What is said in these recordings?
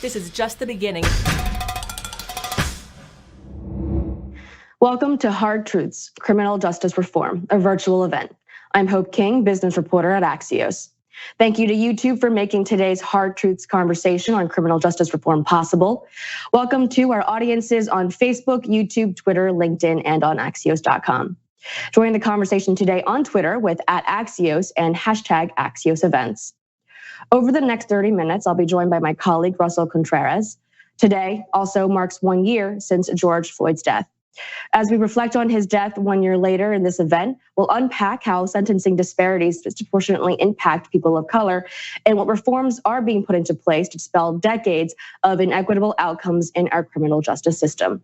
This is just the beginning. Welcome to Hard Truths, Criminal Justice Reform, a virtual event. I'm Hope King, business reporter at Axios. Thank you to YouTube for making today's Hard Truths conversation on criminal justice reform possible. Welcome to our audiences on Facebook, YouTube, Twitter, LinkedIn, and on Axios.com. Join the conversation today on Twitter with @Axios and hashtag Axios Events. Over the next 30 minutes, I'll be joined by my colleague, Russell Contreras. Today also marks 1 year since George Floyd's death. As we reflect on his death 1 year later in this event, we'll unpack how sentencing disparities disproportionately impact people of color and what reforms are being put into place to dispel decades of inequitable outcomes in our criminal justice system.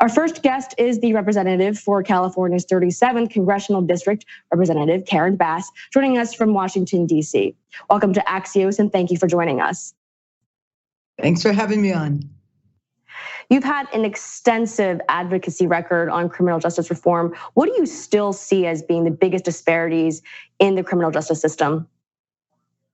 Our first guest is the representative for California's 37th Congressional District, Representative Karen Bass, joining us from Washington, D.C. Welcome to Axios, and thank you for joining us. Thanks for having me on. You've had an extensive advocacy record on criminal justice reform. What do you still see as being the biggest disparities in the criminal justice system?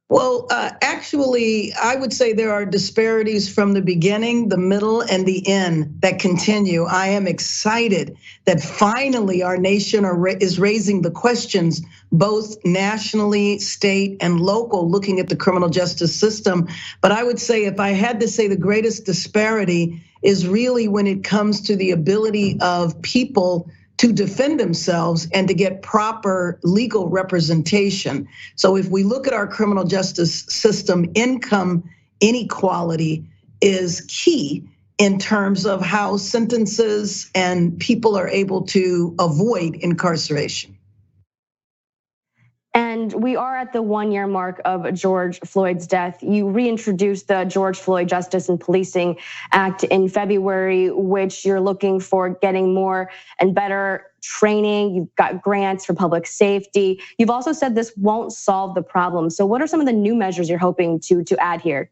Well, actually, I would say there are disparities from the beginning, the middle, and the end that continue. I am excited that finally our nation is raising the questions, both nationally, state, and local, looking at the criminal justice system. But I would say, if I had to say, the greatest disparity is really when it comes to the ability of people to defend themselves and to get proper legal representation. So if we look at our criminal justice system, income inequality is key in terms of how sentences and people are able to avoid incarceration. And we are at the 1 year mark of George Floyd's death. You reintroduced the George Floyd Justice and Policing Act in February, which you're looking for getting more and better training. You've got grants for public safety. You've also said this won't solve the problem. So what are some of the new measures you're hoping to add here?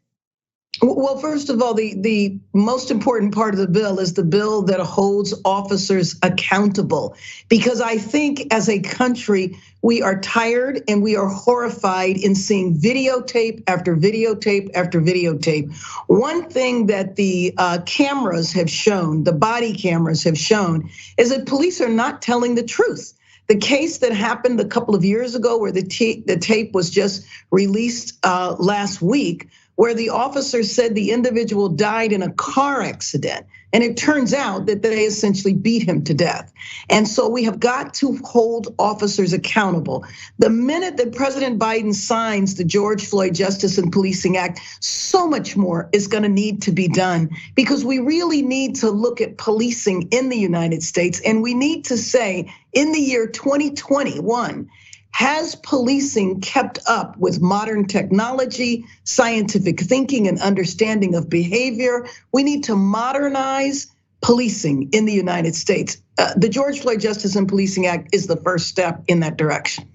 Well, first of all, the most important part of the bill is the bill that holds officers accountable. Because I think as a country, we are tired and we are horrified in seeing videotape after videotape after videotape. One thing that the cameras have shown, the body cameras have shown, is that police are not telling the truth. The case that happened a couple of years ago where the tape was just released last week, where the officer said the individual died in a car accident. And it turns out that they essentially beat him to death. And so we have got to hold officers accountable. The minute that President Biden signs the George Floyd Justice and Policing Act, so much more is going to need to be done, because we really need to look at policing in the United States. And we need to say, in the year 2021, has policing kept up with modern technology, scientific thinking, and understanding of behavior? We need to modernize policing in the United States. The George Floyd Justice and Policing Act is the first step in that direction.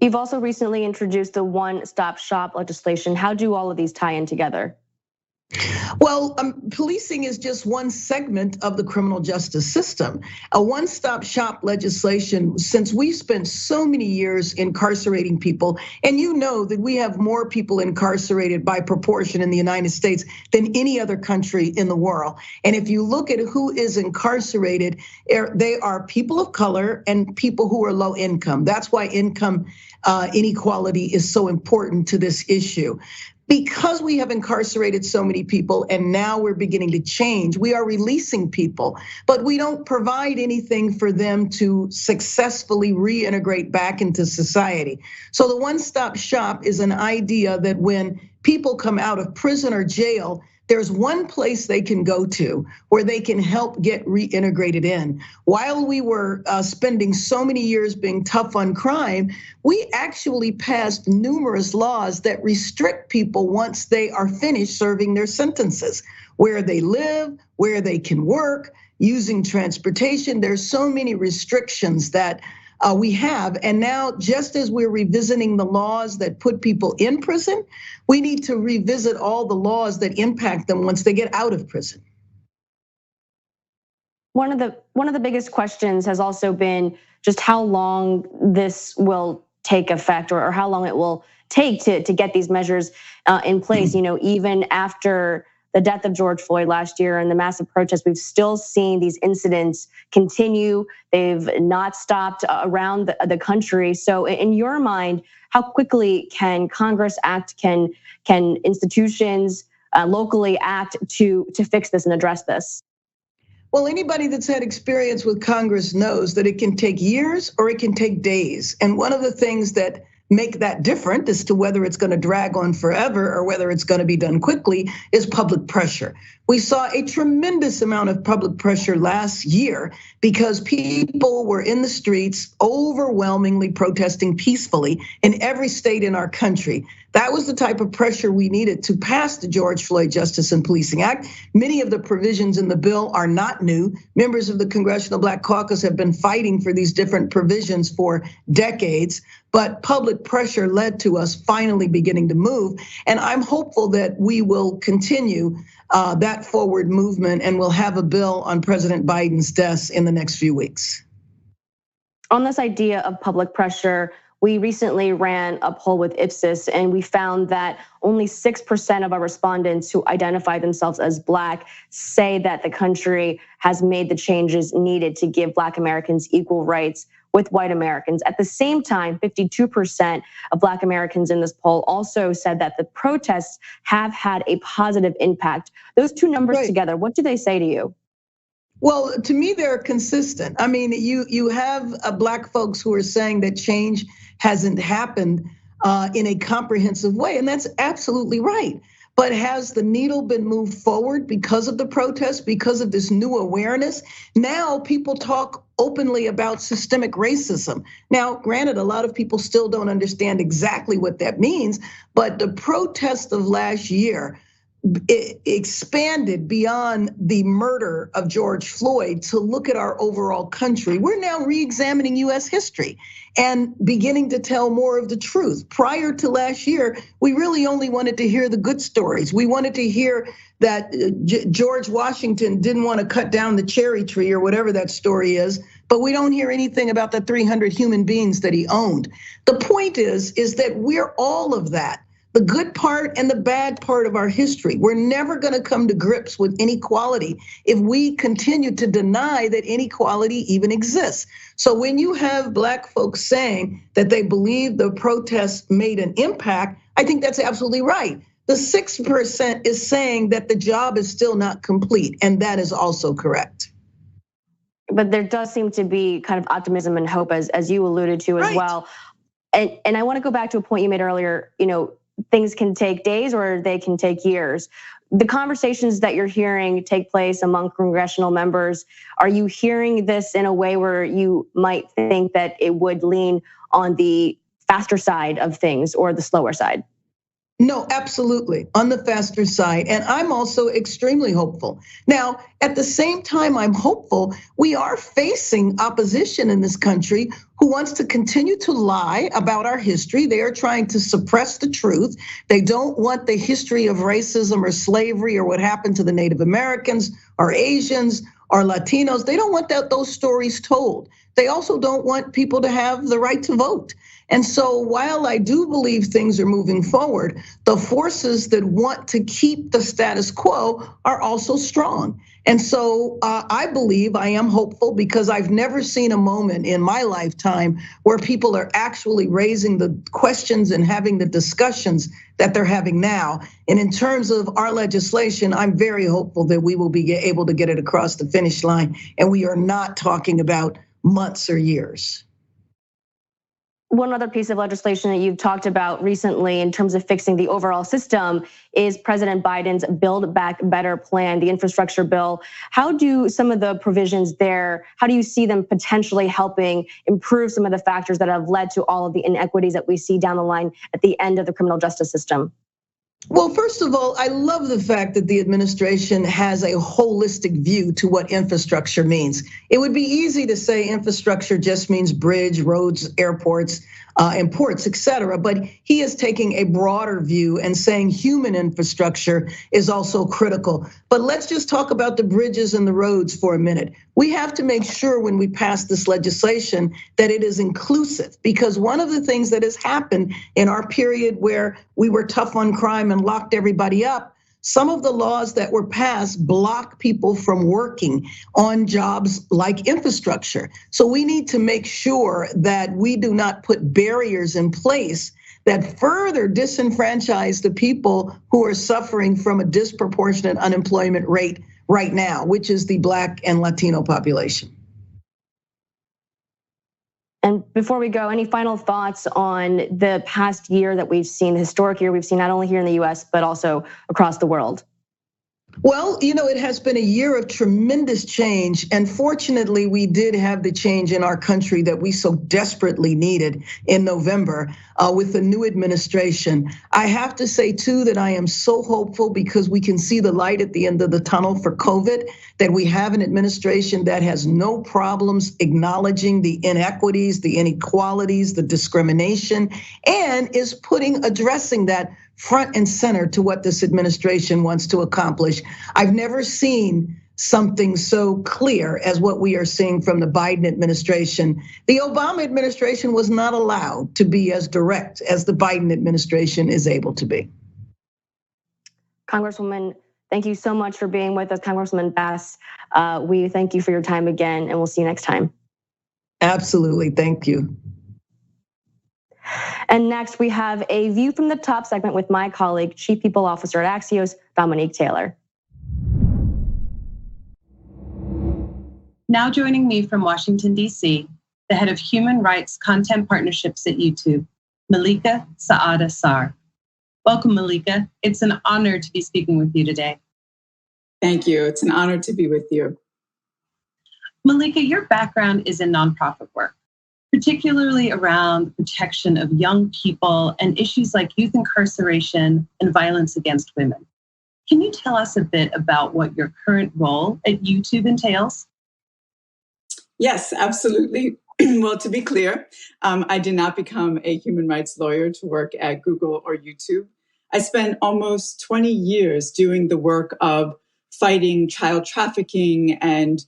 You've also recently introduced the one-stop shop legislation. How do all of these tie in together? Well, policing is just one segment of the criminal justice system. A one-stop shop legislation, since we've spent so many years incarcerating people, and you know that we have more people incarcerated by proportion in the United States than any other country in the world. And if you look at who is incarcerated, they are people of color and people who are low income. That's why income inequality is so important to this issue. Because we have incarcerated so many people and now we're beginning to change, we are releasing people, but we don't provide anything for them to successfully reintegrate back into society. So the one-stop shop is an idea that when people come out of prison or jail, there's one place they can go to where they can help get reintegrated in. While we were spending so many years being tough on crime, we actually passed numerous laws that restrict people once they are finished serving their sentences, where they live, where they can work, using transportation. There's so many restrictions that we have. And now, just as we're revisiting the laws that put people in prison, we need to revisit all the laws that impact them once they get out of prison. One of the biggest questions has also been just how long this will take effect, or how long it will take to get these measures in place? You know, even after the death of George Floyd last year and the massive protests, we've still seen these incidents continue. They've not stopped around the country. So in your mind, how quickly can Congress act? Can institutions locally act to fix this and address this? Well, anybody that's had experience with Congress knows that it can take years or it can take days. And one of the things that make that different as to whether it's going to drag on forever or whether it's going to be done quickly is public pressure. We saw a tremendous amount of public pressure last year because people were in the streets overwhelmingly protesting peacefully in every state in our country. That was the type of pressure we needed to pass the George Floyd Justice and Policing Act. Many of the provisions in the bill are not new. Members of the Congressional Black Caucus have been fighting for these different provisions for decades, but public pressure led to us finally beginning to move. And I'm hopeful that we will continue that forward movement and we'll have a bill on President Biden's desk in the next few weeks. On this idea of public pressure, we recently ran a poll with Ipsos and we found that only 6% of our respondents who identify themselves as Black say that the country has made the changes needed to give Black Americans equal rights with white Americans. At the same time, 52% of Black Americans in this poll also said that the protests have had a positive impact. Those two numbers together, what do they say to you? Well, to me, they're consistent. I mean, you have Black folks who are saying that change hasn't happened in a comprehensive way, and that's absolutely right. But has the needle been moved forward because of the protests, because of this new awareness? Now people talk openly about systemic racism. Now, granted, a lot of people still don't understand exactly what that means, but the protest of last year, it expanded beyond the murder of George Floyd to look at our overall country. We're now re-examining US history and beginning to tell more of the truth. Prior to last year, we really only wanted to hear the good stories. We wanted to hear that George Washington didn't want to cut down the cherry tree or whatever that story is, but we don't hear anything about the 300 human beings that he owned. The point is that we're all of that. The good part and the bad part of our history. We're never going to come to grips with inequality if we continue to deny that inequality even exists. So when you have Black folks saying that they believe the protests made an impact, I think that's absolutely right. The 6% is saying that the job is still not complete, and that is also correct. But there does seem to be kind of optimism and hope, as you alluded to as well. And I want to go back to a point you made earlier, things can take days or they can take years. The conversations that you're hearing take place among congressional members, are you hearing this in a way where you might think that it would lean on the faster side of things or the slower side? No, absolutely, on the faster side. And I'm also extremely hopeful. Now, at the same time I'm hopeful, we are facing opposition in this country who wants to continue to lie about our history. They are trying to suppress the truth. They don't want the history of racism or slavery or what happened to the Native Americans or Asians or Latinos. They don't want those stories told. They also don't want people to have the right to vote. And so while I do believe things are moving forward, the forces that want to keep the status quo are also strong. And so I believe, I am hopeful, because I've never seen a moment in my lifetime where people are actually raising the questions and having the discussions that they're having now. And in terms of our legislation, I'm very hopeful that we will be able to get it across the finish line. And we are not talking about months or years. One other piece of legislation that you've talked about recently in terms of fixing the overall system is President Biden's Build Back Better plan, the infrastructure bill. How do some of the provisions there, how do you see them potentially helping improve some of the factors that have led to all of the inequities that we see down the line at the end of the criminal justice system? Well, first of all, I love the fact that the administration has a holistic view to what infrastructure means. It would be easy to say infrastructure just means bridge, roads, airports. and ports, et cetera. But he is taking a broader view and saying human infrastructure is also critical. But let's just talk about the bridges and the roads for a minute. We have to make sure when we pass this legislation that it is inclusive, because one of the things that has happened in our period where we were tough on crime and locked everybody up, some of the laws that were passed block people from working on jobs like infrastructure. So we need to make sure that we do not put barriers in place that further disenfranchise the people who are suffering from a disproportionate unemployment rate right now, which is the Black and Latino population. And before we go, any final thoughts on the past year that we've seen, the historic year we've seen not only here in the US, but also across the world? Well, it has been a year of tremendous change. And fortunately, we did have the change in our country that we so desperately needed in November with the new administration. I have to say, too, that I am so hopeful because we can see the light at the end of the tunnel for COVID, that we have an administration that has no problems acknowledging the inequities, the inequalities, the discrimination, and is addressing that front and center to what this administration wants to accomplish. I've never seen something so clear as what we are seeing from the Biden administration. The Obama administration was not allowed to be as direct as the Biden administration is able to be. Congresswoman, thank you so much for being with us, Congresswoman Bass. We thank you for your time again, and we'll see you next time. Absolutely, thank you. And next, we have a View from the Top segment with my colleague, Chief People Officer at Axios, Dominique Taylor. Now joining me from Washington, D.C., the head of Human Rights Content Partnerships at YouTube, Malika Saada Sar. Welcome, Malika. It's an honor to be speaking with you today. Thank you. It's an honor to be with you. Malika, your background is in nonprofit work, particularly around the protection of young people and issues like youth incarceration and violence against women. Can you tell us a bit about what your current role at YouTube entails? Yes, absolutely. Well, to be clear, I did not become a human rights lawyer to work at Google or YouTube. I spent almost 20 years doing the work of fighting child trafficking and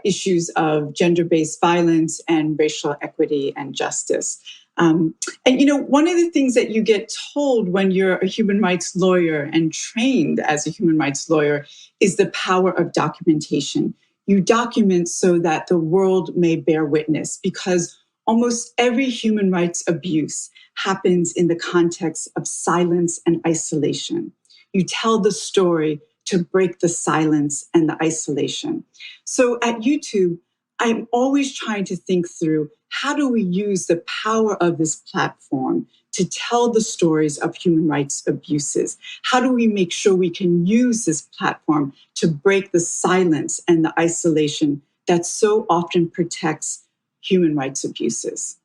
issues of gender-based violence and racial equity and justice. And one of the things that you get told when you're a human rights lawyer and trained as a human rights lawyer is the power of documentation. You document so that the world may bear witness, because almost every human rights abuse happens in the context of silence and isolation. You tell the story to break the silence and the isolation. So at YouTube, I'm always trying to think through, how do we use the power of this platform to tell the stories of human rights abuses? How do we make sure we can use this platform to break the silence and the isolation that so often protects human rights abuses?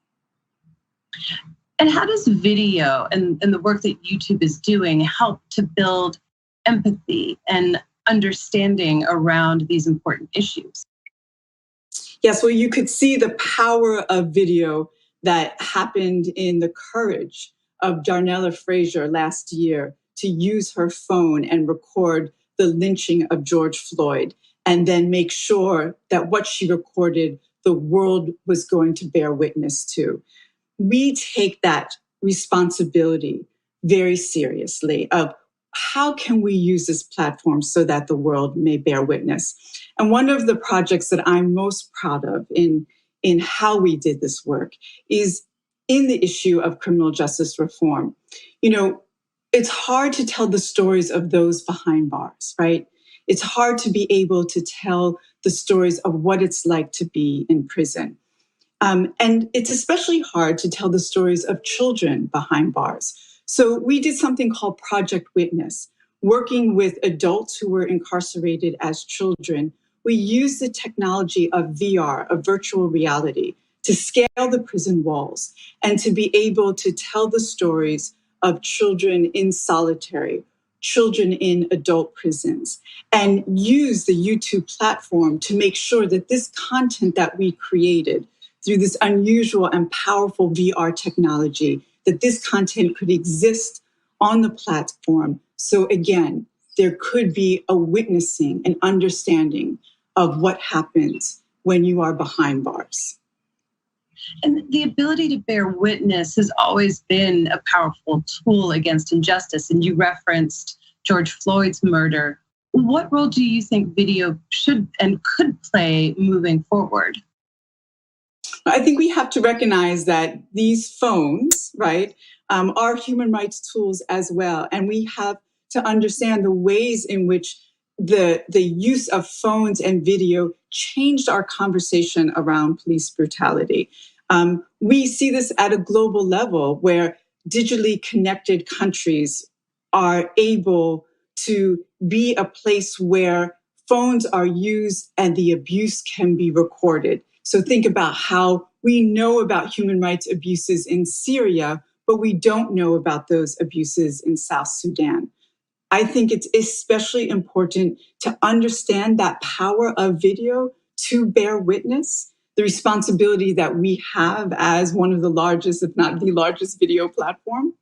And how does video and the work that YouTube is doing help to build empathy and understanding around these important issues? Yes, well, you could see the power of video that happened in the courage of Darnella Frazier last year to use her phone and record the lynching of George Floyd, and then make sure that what she recorded, the world was going to bear witness to. We take that responsibility very seriously of how can we use this platform so that the world may bear witness? And one of the projects that I'm most proud of in how we did this work is in the issue of criminal justice reform. It's hard to tell the stories of those behind bars, right? It's hard to be able to tell the stories of what it's like to be in prison. And it's especially hard to tell the stories of children behind bars. So we did something called Project Witness, working with adults who were incarcerated as children. We used the technology of VR, of virtual reality, to scale the prison walls and to be able to tell the stories of children in solitary, children in adult prisons, and use the YouTube platform to make sure that this content that we created through this unusual and powerful VR technology, that this content could exist on the platform. So again, there could be a witnessing and understanding of what happens when you are behind bars. And the ability to bear witness has always been a powerful tool against injustice. And you referenced George Floyd's murder. What role do you think video should and could play moving forward? I think we have to recognize that these phones, right, are human rights tools as well. And we have to understand the ways in which the use of phones and video changed our conversation around police brutality. We see this at a global level where digitally connected countries are able to be a place where phones are used and the abuse can be recorded. So think about how we know about human rights abuses in Syria, but we don't know about those abuses in South Sudan. I think it's especially important to understand that power of video to bear witness, the responsibility that we have as one of the largest, if not the largest video platform,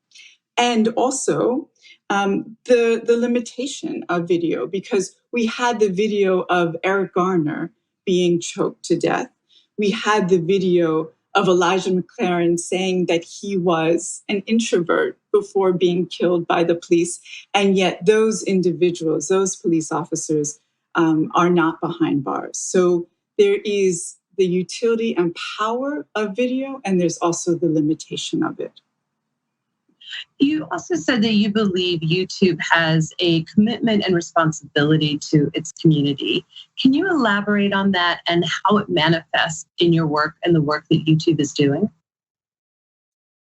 and also the limitation of video, because we had the video of Eric Garner being choked to death. We had the video of Elijah McLaren saying that he was an introvert before being killed by the police. And yet those individuals, those police officers are not behind bars. So there is the utility and power of video, and there's also the limitation of it. You also said that you believe YouTube has a commitment and responsibility to its community. Can you elaborate on that and how it manifests in your work and the work that YouTube is doing?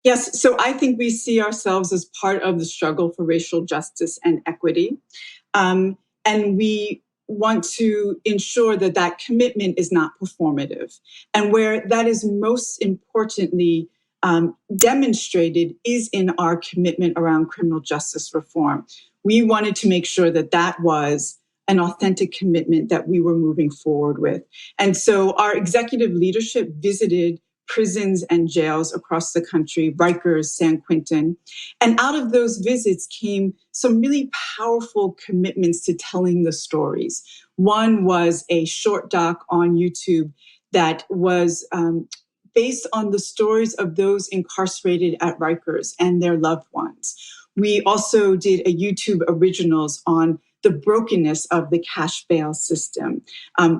Yes, so I think we see ourselves as part of the struggle for racial justice and equity. And we want to ensure that that commitment is not performative. And where that is most importantly demonstrated is in our commitment around criminal justice reform. We wanted to make sure that that was an authentic commitment that we were moving forward with. And so our executive leadership visited prisons and jails across the country, Rikers, San Quentin. And out of those visits came some really powerful commitments to telling the stories. One was a short doc on YouTube that was based on the stories of those incarcerated at Rikers and their loved ones. We also did a YouTube originals on the brokenness of the cash bail system.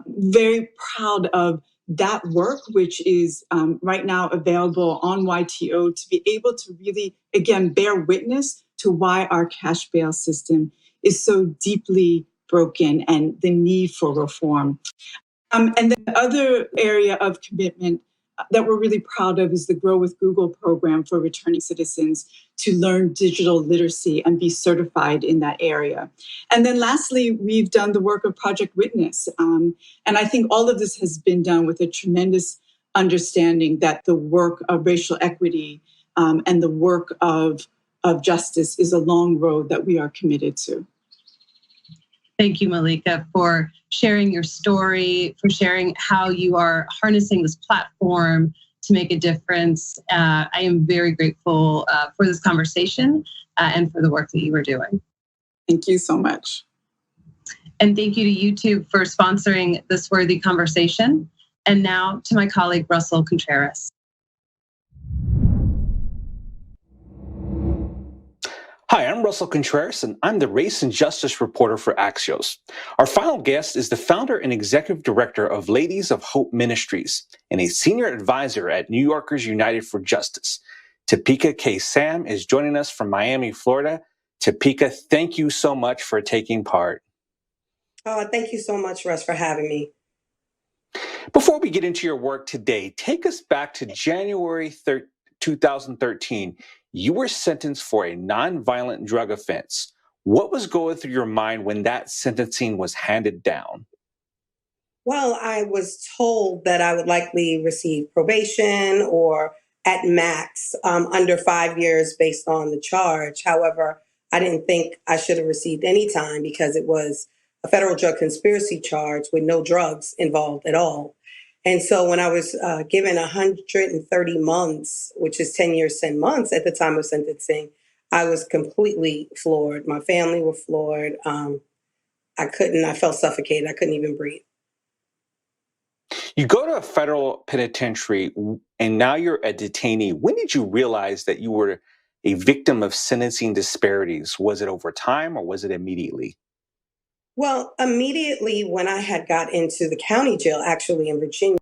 Very proud of that work, which is right now available on YTO, to be able to really, again, bear witness to why our cash bail system is so deeply broken and the need for reform. And the other area of commitment that we're really proud of is the Grow with Google program for returning citizens to learn digital literacy and be certified in that area. And then lastly, we've done the work of Project Witness. And I think all of this has been done with a tremendous understanding that the work of racial equity and the work of justice is a long road that we are committed to. Thank you, Malika, for sharing your story, for sharing how you are harnessing this platform to make a difference. I am very grateful for this conversation and for the work that you are doing. Thank you so much. And thank you to YouTube for sponsoring this worthy conversation. And now to my colleague, Russell Contreras. Hi, I'm Russell Contreras, and I'm the Race and Justice reporter for Axios. Our final guest is the founder and executive director of Ladies of Hope Ministries and a senior advisor at New Yorkers United for Justice. Topeka K. Sam is joining us from Miami, Florida. Topeka, thank you so much for taking part. Oh, thank you so much, Russ, for having me. Before we get into your work today, take us back to January 2013. You were sentenced for a nonviolent drug offense. What was going through your mind when that sentencing was handed down? Well, I was told that I would likely receive probation or at max under 5 years based on the charge. However, I didn't think I should have received any time because it was a federal drug conspiracy charge with no drugs involved at all. And so when I was given 130 months, which is 10 years, 10 months at the time of sentencing, I was completely floored. My family were floored. I felt suffocated. I couldn't even breathe. You go to a federal penitentiary and now you're a detainee. When did you realize that you were a victim of sentencing disparities? Was it over time or was it immediately? Well, immediately when I had got into the county jail, actually in Virginia,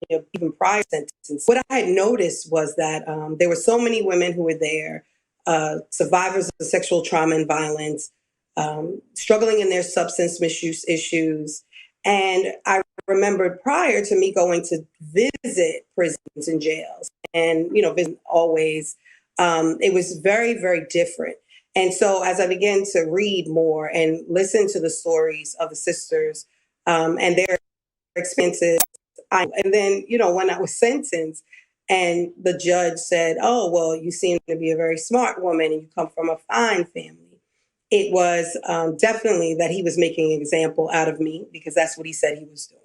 even prior sentence, what I had noticed was that there were so many women who were there, survivors of sexual trauma and violence, struggling in their substance misuse issues. And I remembered prior to me going to visit prisons and jails and, visit always, it was very, very different. And so as I began to read more and listen to the stories of the sisters and their experiences, and then, when I was sentenced and the judge said, "Oh, well, you seem to be a very smart woman and you come from a fine family." It was definitely that he was making an example out of me because that's what he said he was doing.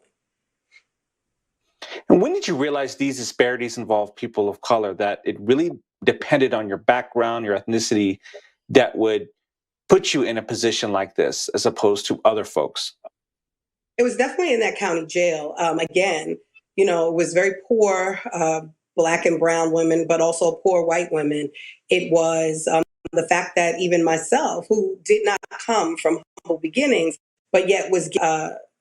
And when did you realize these disparities involve people of color, that it really depended on your background, your ethnicity, that would put you in a position like this as opposed to other folks? It was definitely in that county jail. Again, it was very poor Black and brown women, but also poor white women. It was the fact that even myself, who did not come from humble beginnings, but yet was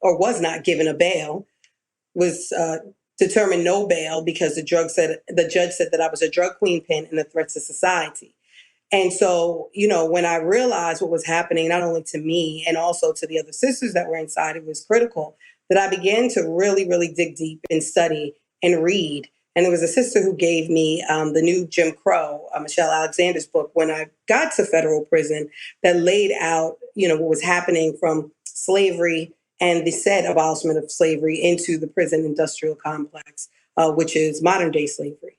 or was not given a bail, was determined no bail because the judge said that I was a drug queen pin and a threat to society. And so, when I realized what was happening, not only to me and also to the other sisters that were inside, it was critical that I began to really, really dig deep and study and read. And there was a sister who gave me the new Jim Crow, Michelle Alexander's book, when I got to federal prison, that laid out, what was happening from slavery and the said abolishment of slavery into the prison industrial complex, which is modern day slavery.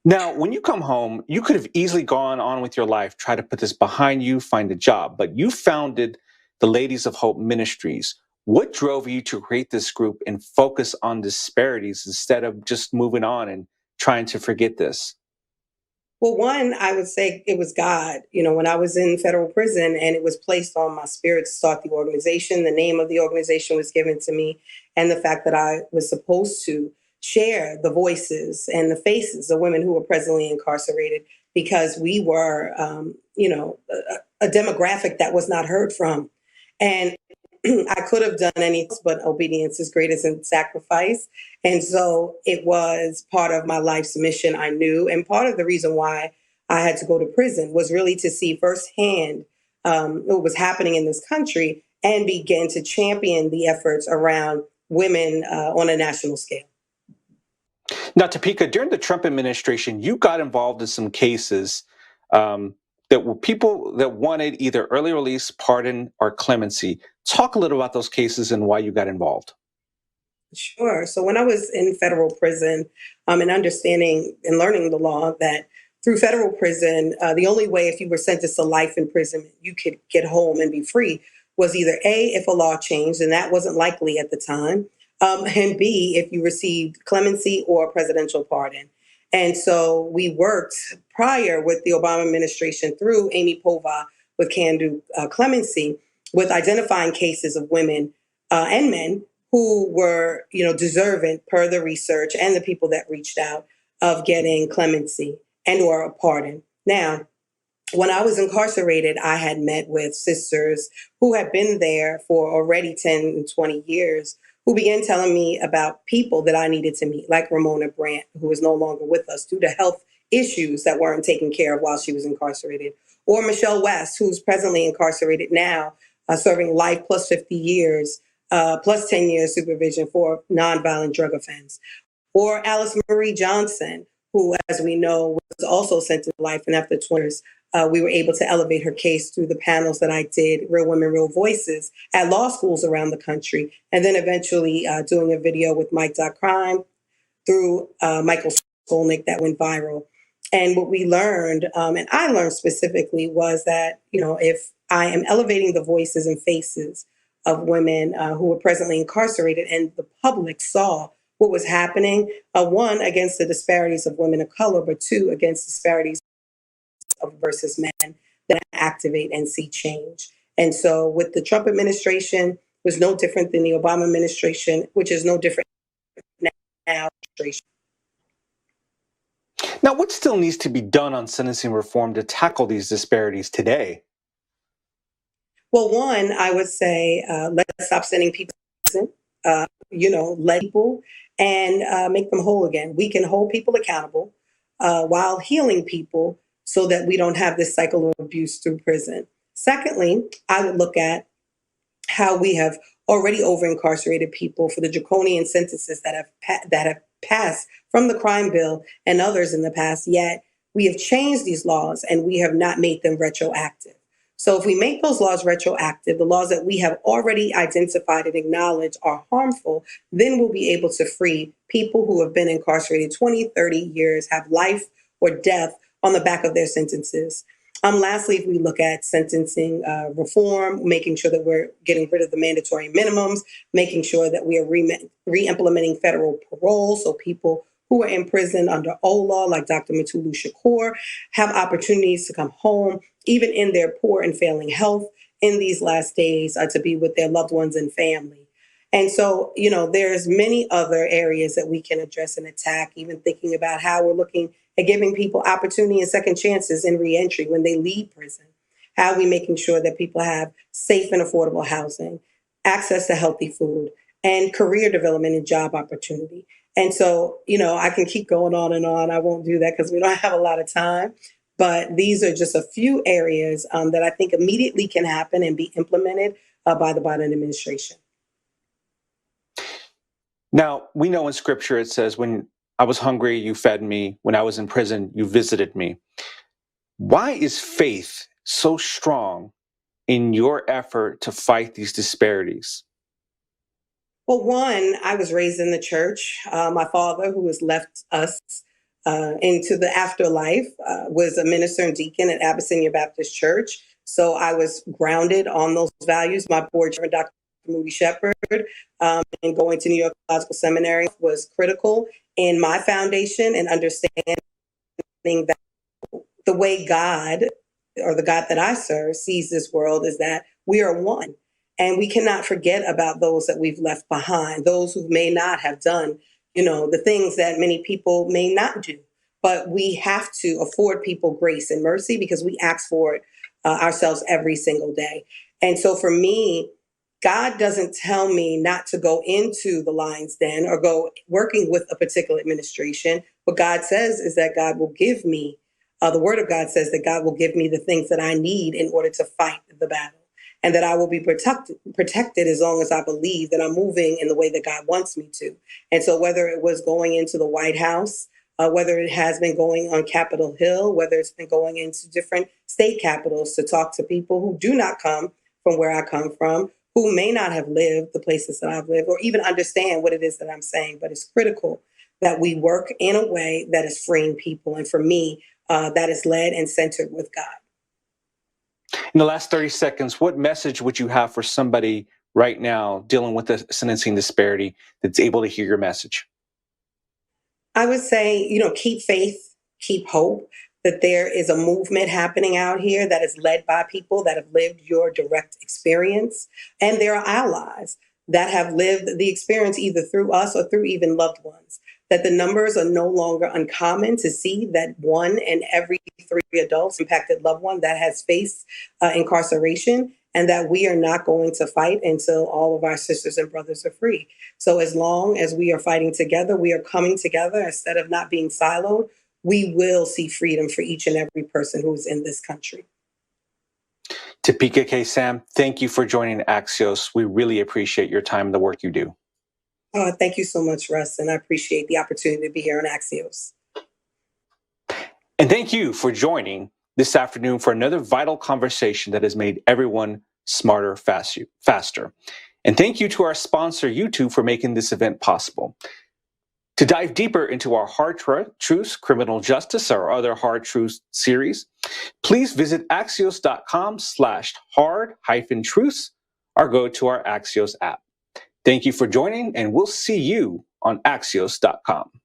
Now, when you come home, you could have easily gone on with your life, try to put this behind you, find a job, but you founded the Ladies of Hope Ministries. What drove you to create this group and focus on disparities instead of just moving on and trying to forget this? Well, one, I would say it was God. When I was in federal prison and it was placed on my spirit to start the organization, the name of the organization was given to me, and the fact that I was supposed to share the voices and the faces of women who were presently incarcerated because we were, a demographic that was not heard from. And I could have done anything, but obedience is greater than sacrifice. And so it was part of my life's mission, I knew. And part of the reason why I had to go to prison was really to see firsthand what was happening in this country and begin to champion the efforts around women on a national scale. Now, Topeka, during the Trump administration, you got involved in some cases that were people that wanted either early release, pardon, or clemency. Talk a little about those cases and why you got involved. Sure. So when I was in federal prison and understanding and learning the law that through federal prison, the only way if you were sentenced to life in prison, you could get home and be free was either A, if a law changed, and that wasn't likely at the time, and B, if you received clemency or a presidential pardon. And so we worked prior with the Obama administration through Amy Pova with Can Do Clemency with identifying cases of women and men who were, deserving per the research and the people that reached out of getting clemency and or a pardon. Now, when I was incarcerated, I had met with sisters who had been there for already 10 and 20 years who began telling me about people that I needed to meet, like Ramona Brandt, who is no longer with us due to health issues that weren't taken care of while she was incarcerated, or Michelle West, who's presently incarcerated now, serving life plus 50 years, plus 10 years supervision for nonviolent drug offense, or Alice Marie Johnson, who, as we know, was also sentenced to life. And after 20 years, we were able to elevate her case through the panels that I did, Real Women, Real Voices, at law schools around the country. And then eventually doing a video with Mike.Crime through Michael Skolnick that went viral. And what we learned, and I learned specifically, was that, if I am elevating the voices and faces of women who were presently incarcerated, and the public saw what was happening, one, against the disparities of women of color, but two, against disparities of versus men that activate and see change. And so with the Trump administration, was no different than the Obama administration, which is no different now. Now, what still needs to be done on sentencing reform to tackle these disparities today? Well, one, I would say let's stop sending people to prison, let people and make them whole again. We can hold people accountable while healing people so that we don't have this cycle of abuse through prison. Secondly, I would look at how we have already over-incarcerated people for the draconian sentences that have passed from the crime bill and others in the past, yet we have changed these laws and we have not made them retroactive. So if we make those laws retroactive, the laws that we have already identified and acknowledged are harmful, then we'll be able to free people who have been incarcerated 20, 30 years, have life or death on the back of their sentences. Lastly, if we look at sentencing reform, making sure that we're getting rid of the mandatory minimums, making sure that we are re-implementing federal parole so people who are in prison under old law, like Dr. Mutulu Shakur, have opportunities to come home, even in their poor and failing health in these last days, to be with their loved ones and family. And so, there's many other areas that we can address and attack, even thinking about how we're looking at giving people opportunity and second chances in reentry when they leave prison. How are we making sure that people have safe and affordable housing, access to healthy food, and career development and job opportunity? And so, I can keep going on and on. I won't do that because we don't have a lot of time. But these are just a few areas that I think immediately can happen and be implemented by the Biden administration. Now, we know in Scripture it says, when I was hungry, you fed me. When I was in prison, you visited me. Why is faith so strong in your effort to fight these disparities? Well, one, I was raised in the church. My father, who has left us into the afterlife, was a minister and deacon at Abyssinia Baptist Church. So I was grounded on those values. My board chairman, Dr. Moody Shepherd, and going to New York Theological Seminary was critical in my foundation and understanding that the way God, or the God that I serve, sees this world is that we are one. And we cannot forget about those that we've left behind, those who may not have done, the things that many people may not do. But we have to afford people grace and mercy because we ask for it ourselves every single day. And so for me, God doesn't tell me not to go into the lion's den or go working with a particular administration. What God says is that God will give me, the word of God says that God will give me the things that I need in order to fight the battle, and that I will be protected as long as I believe that I'm moving in the way that God wants me to. And so whether it was going into the White House, whether it has been going on Capitol Hill, whether it's been going into different state capitals to talk to people who do not come from where I come from, who may not have lived the places that I've lived or even understand what it is that I'm saying. But it's critical that we work in a way that is freeing people. And for me, that is led and centered with God. In the last 30 seconds, what message would you have for somebody right now dealing with the sentencing disparity that's able to hear your message? I would say, keep faith, keep hope, that there is a movement happening out here that is led by people that have lived your direct experience. And there are allies that have lived the experience either through us or through even loved ones. That the numbers are no longer uncommon to see that 1 in every 3 adults impacted loved one that has faced incarceration, and that we are not going to fight until all of our sisters and brothers are free. So as long as we are fighting together, we are coming together instead of not being siloed, we will see freedom for each and every person who is in this country. Topeka K. Sam, thank you for joining Axios. We really appreciate your time and the work you do. Thank you so much, Russ, and I appreciate the opportunity to be here on Axios. And thank you for joining this afternoon for another vital conversation that has made everyone smarter, faster. And thank you to our sponsor, YouTube, for making this event possible. To dive deeper into our Hard Truths, Criminal Justice, or other Hard Truths series, please visit axios.com/hard-truths. or go to our Axios app. Thank you for joining, and we'll see you on Axios.com.